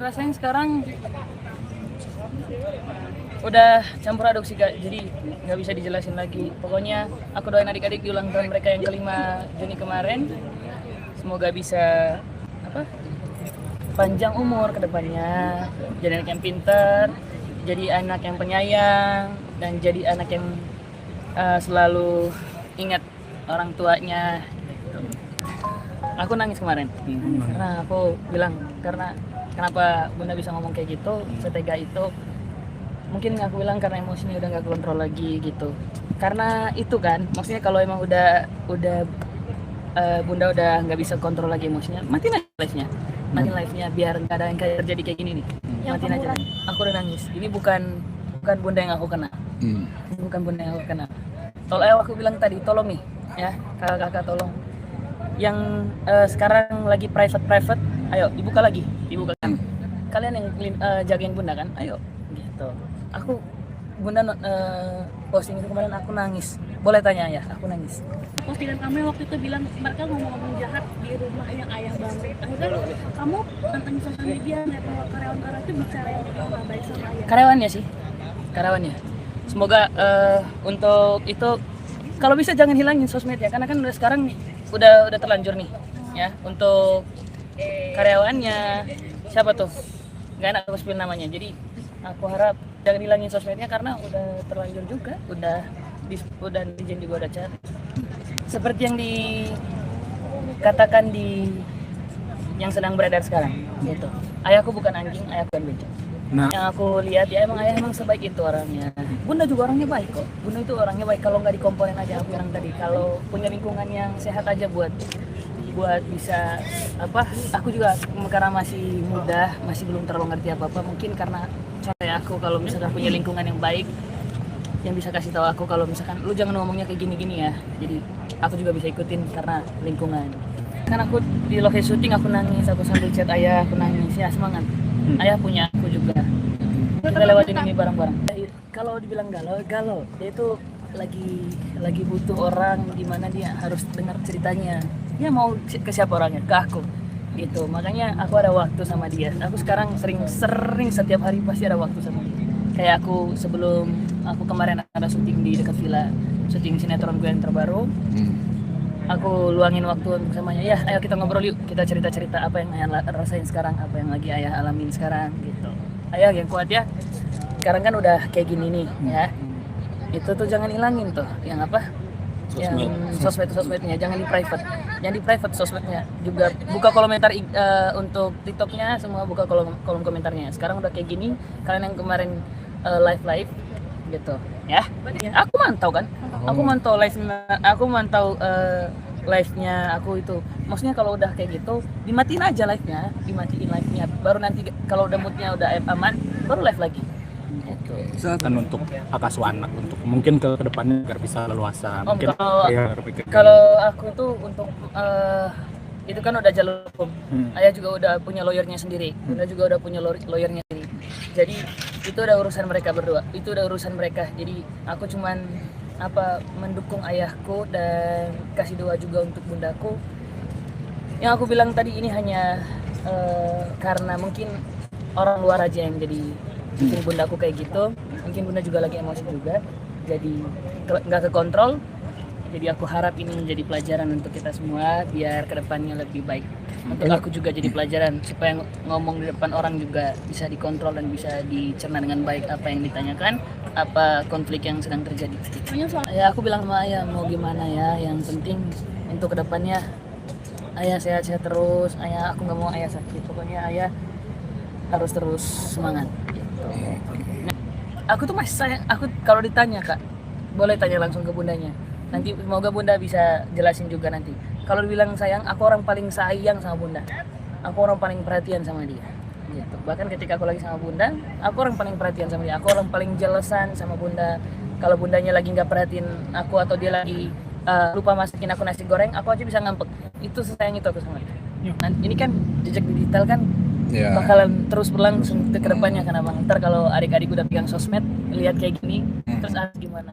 dirasain sekarang udah campur aduk sih Kak, jadi nggak bisa dijelasin lagi. Pokoknya aku doain adik-adik di ulang tahun mereka yang ke-5 Juni kemarin, semoga bisa panjang umur ke depannya, jadi anak yang pintar, jadi anak yang penyayang, dan jadi anak yang selalu ingat orang tuanya. Aku nangis kemarin karena aku bilang, kenapa Bunda bisa ngomong kayak gitu, setega itu. Mungkin aku bilang karena emosinya udah nggak kontrol lagi gitu. Karena itu kan, maksudnya kalau emang udah Bunda udah nggak bisa kontrol lagi emosinya, matiin aja live-nya, biar nggak ada yang kayak terjadi kayak gini nih. Matiin aja. Aku udah nangis. Ini bukan Bunda yang aku kena. Ini bukan Bunda yang aku kena. Tolong, aku bilang tadi, tolong nih, ya kakak-kakak tolong. Yang sekarang lagi private, ayo dibuka lagi. Kalian yang jagain Bunda kan, ayo gitu. Bunda posting itu kemarin, aku nangis. Boleh tanya ya, aku nangis. Postingan kamu waktu itu bilang mereka ngomong-ngomong jahat di rumah yang ayah banget. Akhirnya kamu tentang sosial media, ngeliat bahwa karyawan-karyawan itu bicara yang nggak baik sama ayah. Karyawannya. Semoga untuk itu kalau bisa jangan hilangin sosmednya, karena kan udah sekarang udah terlanjur nih, ya. Untuk karyawannya siapa tuh? Gak enak aku spill namanya. Jadi aku harap jangan hilangin sosmednya karena udah terlanjur juga, udah netizen juga udah chat. Seperti yang dikatakan yang sedang beredar sekarang gitu. Ayahku bukan anjing, ayahku bukan becak. Nah, yang aku lihat ya ayah emang sebaik itu orangnya. Bunda juga orangnya baik kok. Bunda itu orangnya baik kalau nggak dikomponen aja, aku bilang tadi. Kalau punya lingkungan yang sehat aja buat bisa aku juga karena masih muda, masih belum terlalu ngerti apa-apa, mungkin karena saya aku kalau misalkan punya lingkungan yang baik yang bisa kasih tahu aku kalau misalkan lu jangan ngomongnya kayak gini-gini ya, jadi aku juga bisa ikutin karena lingkungan. Kan aku di lokasi syuting aku nangis, aku sambil chat ayah, aku nangis ya, semangat. Ayah punya aku juga, kita lewatin ini bareng-bareng. Kalau dibilang galau dia itu lagi butuh orang dimana dia harus dengar ceritanya. Dia mau ke siapa orangnya? Ke aku gitu. Makanya aku ada waktu sama dia. Aku sekarang sering setiap hari pasti ada waktu sama dia. Kayak aku sebelum aku kemarin ada syuting di dekat villa, syuting sinetron gue yang terbaru. Aku luangin waktu untuk samanya. Ya, ayo kita ngobrol yuk. Kita cerita-cerita apa yang ayah rasain sekarang, apa yang lagi ayah alamin sekarang gitu. Ayah yang kuat ya. Sekarang kan udah kayak gini nih ya. Itu tuh jangan hilangin tuh yang yang sosmednya, jangan di private sosmednya. Juga buka komentar untuk TikToknya, semua buka kolom komentarnya. Sekarang udah kayak gini, kalian yang kemarin live gitu ya. Aku mantau kan, aku mantau live-nya aku itu. Maksudnya kalau udah kayak gitu dimatiin aja live-nya, baru nanti kalau udah moodnya udah aman baru live lagi. Kan untuk Akaswana, untuk mungkin ke depannya agar bisa leluasa. Mungkin kalau aku tuh untuk itu kan udah jalur hukum. Ayah juga udah punya lawyernya sendiri. Bunda juga udah punya lawyernya sendiri. Jadi itu udah urusan mereka berdua. Itu udah urusan mereka. Jadi aku cuman mendukung ayahku dan kasih doa juga untuk bundaku. Yang aku bilang tadi ini hanya karena mungkin orang luar aja yang jadi bikin bundaku kayak gitu. Mungkin bunda juga lagi emosi juga, jadi nggak kekontrol. Jadi aku harap ini menjadi pelajaran untuk kita semua biar kedepannya lebih baik. Untuk aku juga jadi pelajaran supaya ngomong di depan orang juga bisa dikontrol dan bisa dicerna dengan baik apa yang ditanyakan, apa konflik yang sedang terjadi. Ya aku bilang sama ayah mau gimana ya, yang penting untuk kedepannya ayah sehat-sehat terus. Ayah, aku nggak mau ayah sakit. Pokoknya ayah harus terus semangat. Nah, aku tuh masih sayang. Aku kalau ditanya Kak, boleh tanya langsung ke bundanya. Nanti semoga bunda bisa jelasin juga nanti. Kalau dibilang sayang, aku orang paling sayang sama bunda. Aku orang paling perhatian sama dia. Gitu. Bahkan ketika aku lagi sama bunda, aku orang paling perhatian sama dia. Aku orang paling jelasan sama bunda. Kalau bundanya lagi nggak perhatiin aku atau dia lagi lupa masukin aku nasi goreng, aku aja bisa ngambek. Itu sayang itu aku sama dia. Nah, ini kan jejak digital kan. Bakalan terus berlangsung ke depannya kan abang. Ntar kalau adik-adik udah pegang sosmed, lihat kayak gini, terus gimana?